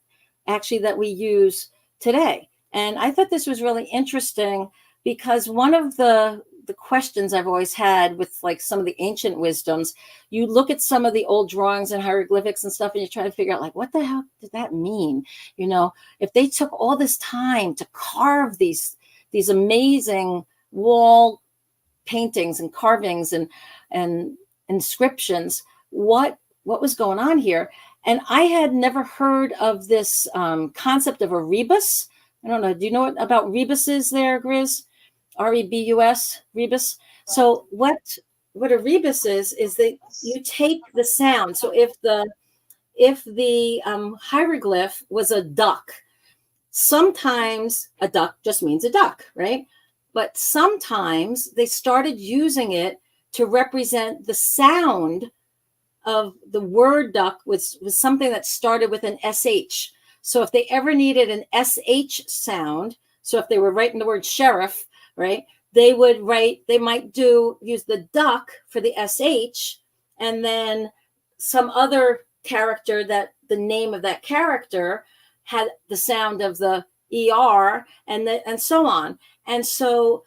actually that we use today. And I thought this was really interesting because one of the questions I've always had with like some of the ancient wisdoms, you look at some of the old drawings and hieroglyphics and stuff, and you try to figure out like, what the hell did that mean? You know, if they took all this time to carve these amazing wall paintings and carvings and inscriptions, what was going on here? And I had never heard of this concept of a rebus. I don't know. Do you know what about rebuses there, Grizz? R-E-B-U-S, rebus. So what a rebus is that you take the sound. So if the hieroglyph was a duck, sometimes a duck just means a duck, right? But sometimes they started using it to represent the sound of the word duck was something that started with an SH. So if they ever needed an SH sound, so if they were writing the word sheriff, right, they might use the duck for the SH, and then some other character that the name of that character had the sound of the ER and so on. And so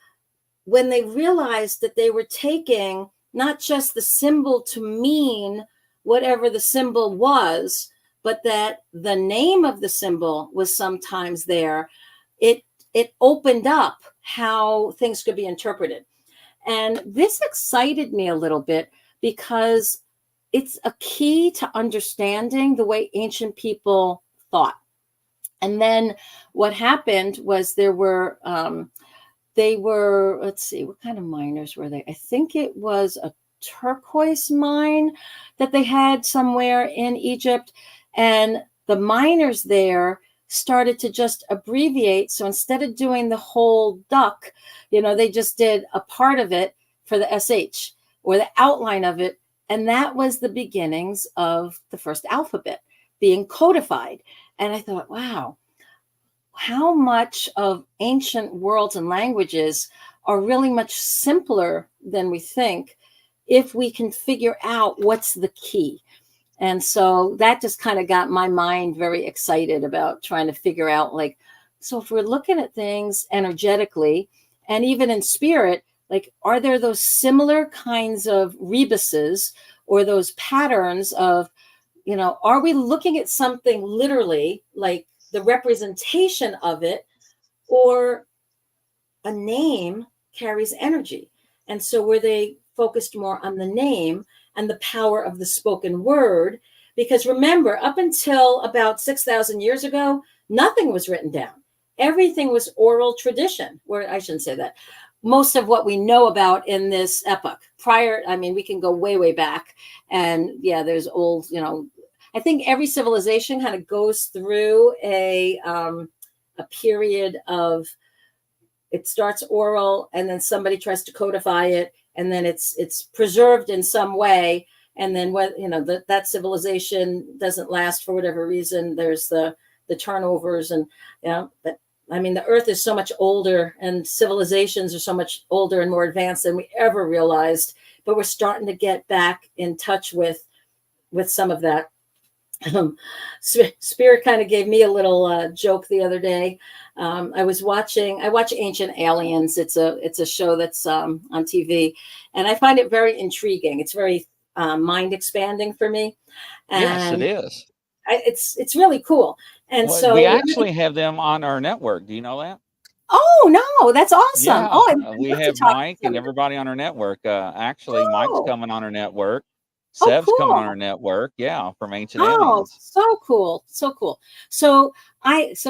when they realized that they were taking not just the symbol to mean whatever the symbol was, but that the name of the symbol was sometimes there, it opened up how things could be interpreted. And this excited me a little bit because it's a key to understanding the way ancient people thought. And then what happened was they were, let's see, what kind of miners were they? I think it was a turquoise mine that they had somewhere in Egypt. And the miners there started to just abbreviate. So instead of doing the whole duck, they just did a part of it for the SH or the outline of it. And that was the beginnings of the first alphabet being codified. And I thought, wow, how much of ancient worlds and languages are really much simpler than we think if we can figure out what's the key. And so that just kind of got my mind very excited about trying to figure out, like, so if we're looking at things energetically and even in spirit, like, are there those similar kinds of rebuses or those patterns of, are we looking at something literally, like the representation of it, or a name carries energy? And so were they focused more on the name and the power of the spoken word? Because remember, up until about 6,000 years ago, nothing was written down. Everything was oral tradition, or I shouldn't say that. Most of what we know about in this epoch we can go way, way back. And yeah, there's old, I think every civilization kind of goes through a period of, it starts oral and then somebody tries to codify it, and then it's preserved in some way. And then that civilization doesn't last for whatever reason. There's the turnovers, and the earth is so much older and civilizations are so much older and more advanced than we ever realized, but we're starting to get back in touch with some of that. Spirit kind of gave me a little joke the other day. I watch Ancient Aliens. It's a show that's on TV, and I find it very intriguing. It's very mind expanding for me. And yes, it is. It's really cool. And so we actually have them on our network. Do you know that? Oh no, that's awesome. Yeah, Oh, I'd we love to have talk Mike to and them. everybody on our network. Actually, Mike's Oh, coming on our network. oh, Seb's coming on our cool. network. Yeah, from Ancient Oh, Aliens. so cool. So cool. So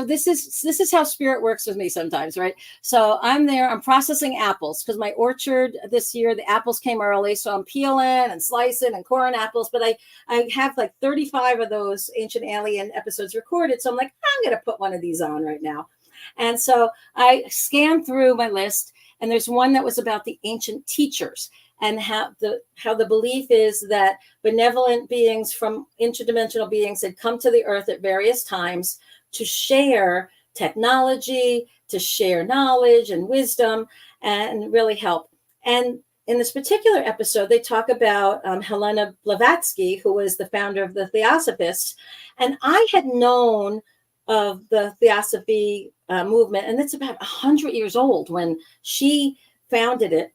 this is how spirit works with me sometimes, right? So I'm there, I'm processing apples because my orchard this year, the apples came early. So I'm peeling and slicing and coring apples, but I have like 35 of those Ancient Alien episodes recorded. So I'm like, I'm gonna put one of these on right now. And so I scanned through my list, and there's one that was about the ancient teachers and how the belief is that benevolent beings from interdimensional beings had come to the earth at various times to share technology, to share knowledge and wisdom, and really help. And in this particular episode, they talk about Helena Blavatsky, who was the founder of the Theosophists. And I had known of the Theosophy movement, and it's about 100 years old when she founded it.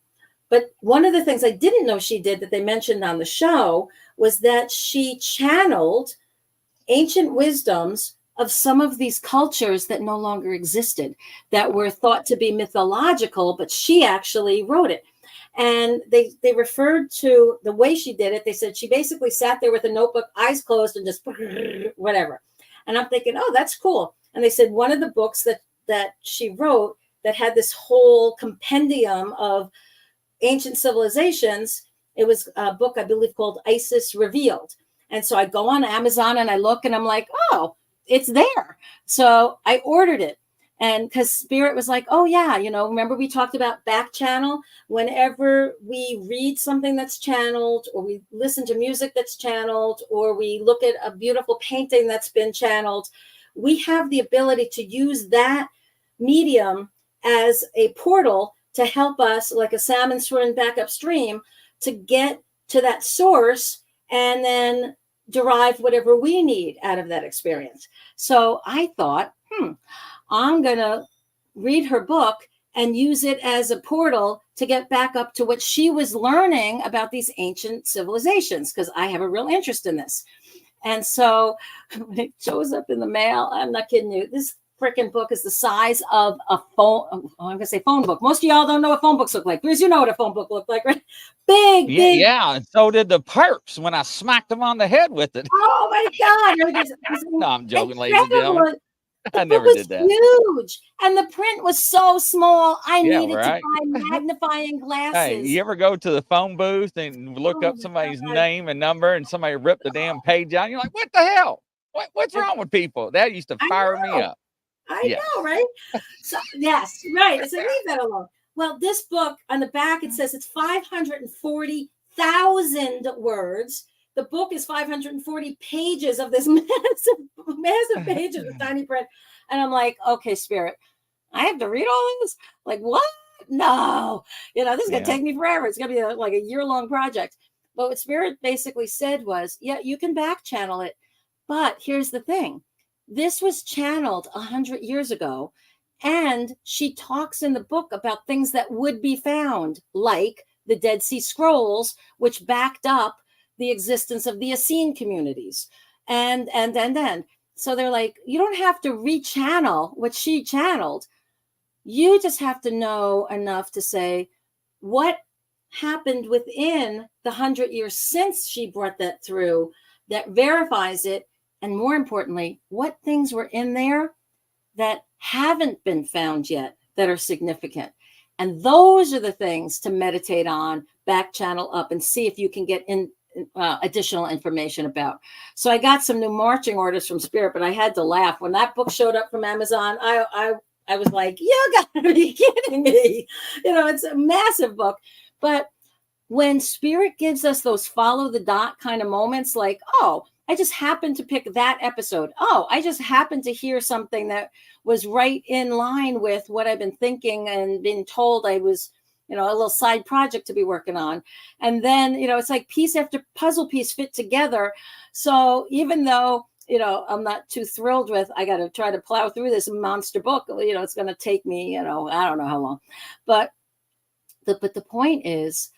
But one of the things I didn't know she did that they mentioned on the show was that she channeled ancient wisdoms of some of these cultures that no longer existed, that were thought to be mythological, but she actually wrote it. And they referred to the way she did it. They said she basically sat there with a notebook, eyes closed, and just whatever. And I'm thinking, oh, that's cool. And they said one of the books that she wrote that had this whole compendium of ancient civilizations, it was a book I believe called Isis Revealed. And so I go on Amazon and I look and I'm like, oh, it's there. So I ordered it. And because Spirit was like, oh yeah, remember we talked about back channel? Whenever we read something that's channeled, or we listen to music that's channeled, or we look at a beautiful painting that's been channeled, we have the ability to use that medium as a portal to help us, like a salmon swimming back upstream, to get to that source and then derive whatever we need out of that experience. So I thought, I'm going to read her book and use it as a portal to get back up to what she was learning about these ancient civilizations, because I have a real interest in this. And so when it shows up in the mail, I'm not kidding you, this freaking book is the size of a phone. I'm going to say phone book. Most of y'all don't know what phone books look like. Bruce, you know what a phone book looked like, right? Big, Yeah, big. yeah. And so did the perps when I smacked them on the head with it. Oh my God. No, I'm joking, ladies and gentlemen. The I book never was did that. huge, and the print was so small. I Yeah, needed right. to buy magnifying glasses. Hey, you ever go to the phone booth and look up somebody's name and number, and somebody ripped the damn page out? And you're like, what the hell? What's wrong with people? That used to fire me up. I know, right? So yes, right. So leave that alone. Well, this book on the back, it says it's 540,000 words. The book is 540 pages of this massive pages with tiny print. And I'm like, okay, Spirit, I have to read all this? Like, what? No. This is going to take me forever. It's going to be like a year-long project. But what Spirit basically said was, yeah, you can back channel it. But here's the thing. This was channeled 100 years ago. And she talks in the book about things that would be found, like the Dead Sea Scrolls, which backed up the existence of the Essene communities. And. So they're like, you don't have to rechannel what she channeled. You just have to know enough to say what happened within the 100 years since she brought that through that verifies it. And more importantly, what things were in there that haven't been found yet that are significant. And those are the things to meditate on, back channel up, and see if you can get in additional information about. So I got some new marching orders from Spirit, but I had to laugh when that book showed up from Amazon. I was like, you gotta be kidding me. It's a massive book. But when Spirit gives us those follow the dot kind of moments, like, oh, I just happened to pick that episode. Oh, I just happened to hear something that was right in line with what I've been thinking and been told I was, a little side project to be working on. And then, it's like piece after puzzle piece fit together. So even though, I'm not too thrilled with, I got to try to plow through this monster book, it's going to take me, I don't know how long. But the point is,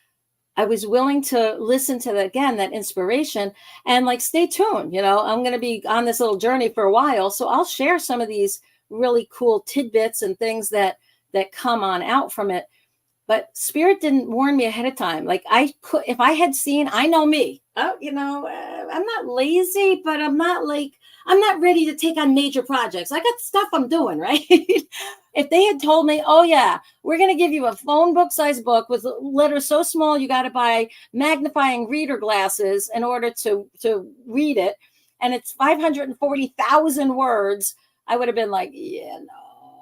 I was willing to listen to that inspiration and like, stay tuned. I'm going to be on this little journey for a while. So I'll share some of these really cool tidbits and things that that come on out from it. But Spirit didn't warn me ahead of time. Like if I had seen, I know me. Oh, I'm not lazy, but I'm not ready to take on major projects. I got stuff I'm doing, right? If they had told me, oh yeah, we're going to give you a phone book size book with letters so small you got to buy magnifying reader glasses in order to read it, and it's 540,000 words, I would have been like, yeah, no.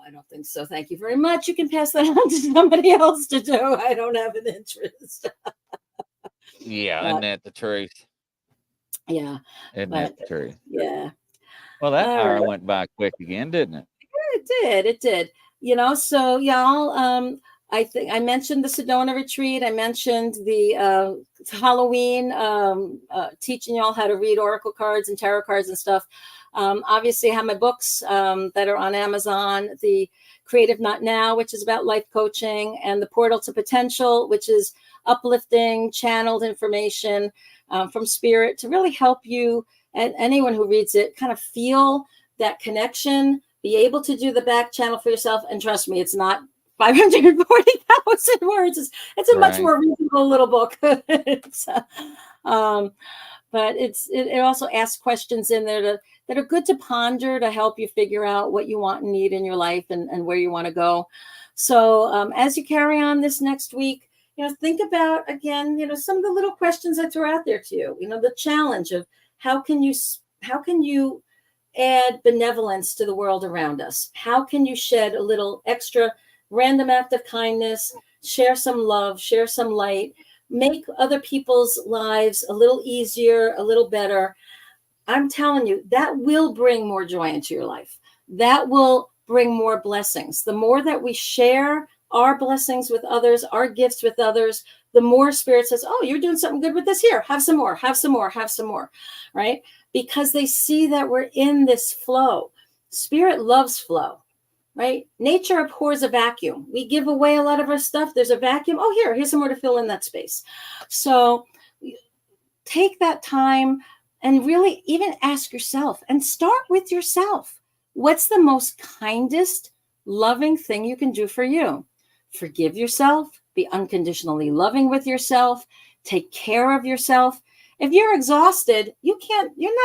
I don't think so. Thank you very much. You can pass that on to somebody else to do. I don't have an interest. Yeah, isn't that the truth? Yeah. Isn't that the truth? Yeah. Well, that hour went by quick again, didn't it? It did. So y'all, I think I mentioned the Sedona retreat. I mentioned the Halloween, teaching y'all how to read oracle cards and tarot cards and stuff. Obviously, I have my books that are on Amazon, the Creative Not Now, which is about life coaching, and the Portal to Potential, which is uplifting, channeled information from Spirit to really help you and anyone who reads it kind of feel that connection, be able to do the back channel for yourself. And trust me, it's not 540,000 words. It's a much more reasonable little book. But it also asks questions in there that are good to ponder, to help you figure out what you want and need in your life and where you want to go. So as you carry on this next week, think about, again, some of the little questions I throw out there to you, the challenge of how can you add benevolence to the world around us? How can you shed a little extra random act of kindness, share some love, share some light, make other people's lives a little easier, a little better? I'm telling you, that will bring more joy into your life. That will bring more blessings. The more that we share our blessings with others, our gifts with others, the more Spirit says, oh, you're doing something good with this. Here, have some more, have some more, have some more, right? Because they see that we're in this flow. Spirit loves flow, right? Nature abhors a vacuum. We give away a lot of our stuff. There's a vacuum. Oh, here's some more to fill in that space. So take that time and really even ask yourself, and start with yourself. What's the most kindest, loving thing you can do for you? Forgive yourself, be unconditionally loving with yourself, take care of yourself. If you're exhausted, you're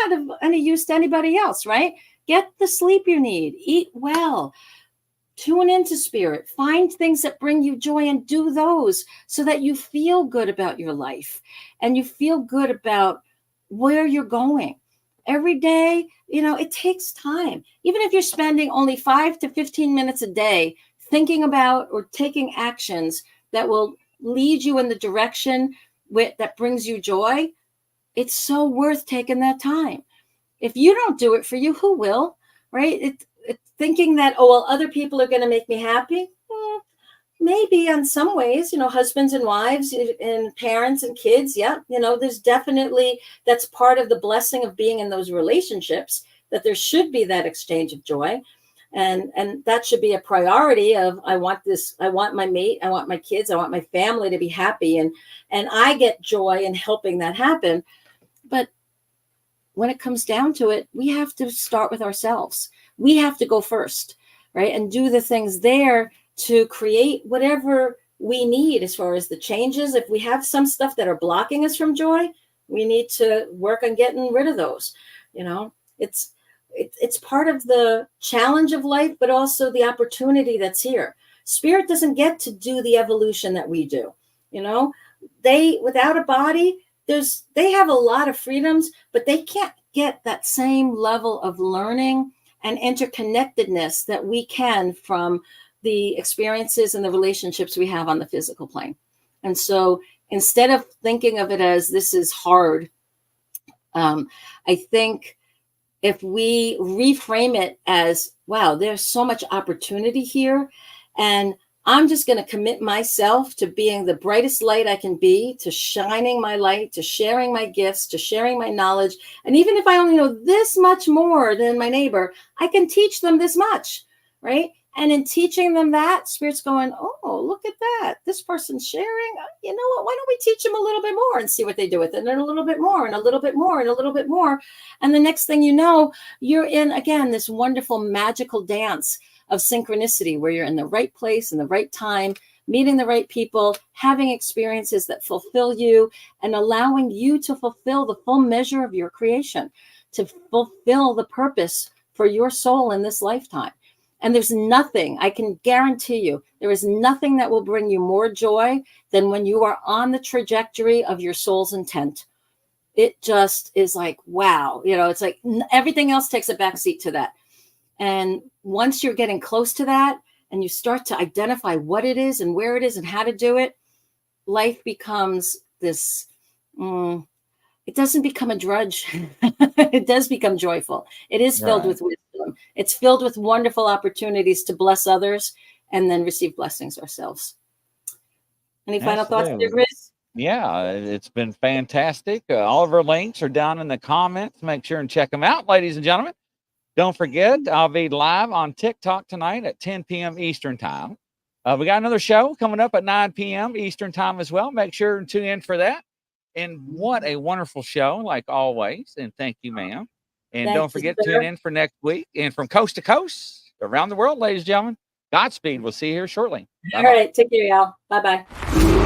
not of any use to anybody else, right? Get the sleep you need, eat well, tune into Spirit, find things that bring you joy and do those so that you feel good about your life and you feel good about where you're going. Every day, it takes time. Even if you're spending only 5 to 15 minutes a day thinking about or taking actions that will lead you in the direction that brings you joy, it's so worth taking that time. If you don't do it for you, who will, right? It's thinking that, oh, well, other people are going to make me happy. Maybe in some ways, husbands and wives and parents and kids. Yeah. There's definitely, that's part of the blessing of being in those relationships, that there should be that exchange of joy. And that should be a priority of, I want my mate, I want my kids, I want my family to be happy. And I get joy in helping that happen. But when it comes down to it, we have to start with ourselves. We have to go first, right? And do the things there to create whatever we need as far as the changes. If we have some stuff that are blocking us from joy, we need to work on getting rid of those. It's part of the challenge of life, but also the opportunity that's here. Spirit doesn't get to do the evolution that we do. Without a body, they have a lot of freedoms, but they can't get that same level of learning and interconnectedness that we can from the experiences and the relationships we have on the physical plane. And so instead of thinking of it as this is hard, I think if we reframe it as, wow, there's so much opportunity here, and I'm just going to commit myself to being the brightest light I can be, to shining my light, to sharing my gifts, to sharing my knowledge. And even if I only know this much more than my neighbor, I can teach them this much, right? And in teaching them that, Spirit's going, oh, look at that. This person's sharing. You know what? Why don't we teach them a little bit more and see what they do with it? And a little bit more and a little bit more and a little bit more. And the next thing you know, you're in, again, this wonderful magical dance of synchronicity, where you're in the right place in the right time, meeting the right people, having experiences that fulfill you, and allowing you to fulfill the full measure of your creation, to fulfill the purpose for your soul in this lifetime. And there's nothing, I can guarantee you, there is nothing that will bring you more joy than when you are on the trajectory of your soul's intent. It just is like, wow, it's like everything else takes a backseat to that. And once you're getting close to that and you start to identify what it is and where it is and how to do it, life becomes this, it doesn't become a drudge. It does become joyful. It is filled with wisdom. It's filled with wonderful opportunities to bless others and then receive blessings ourselves. Any final thoughts there, Chris? Yeah, it's been fantastic. All of our links are down in the comments. Make sure and check them out, ladies and gentlemen. Don't forget, I'll be live on TikTok tonight at 10 p.m. Eastern time. We got another show coming up at 9 p.m. Eastern time as well. Make sure and tune in for that. And what a wonderful show, like always. And thank you, ma'am. And don't forget to tune in for next week. And from coast to coast, around the world, ladies and gentlemen, Godspeed. We'll see you here shortly. Bye-bye. All right. Take care, y'all. Bye-bye.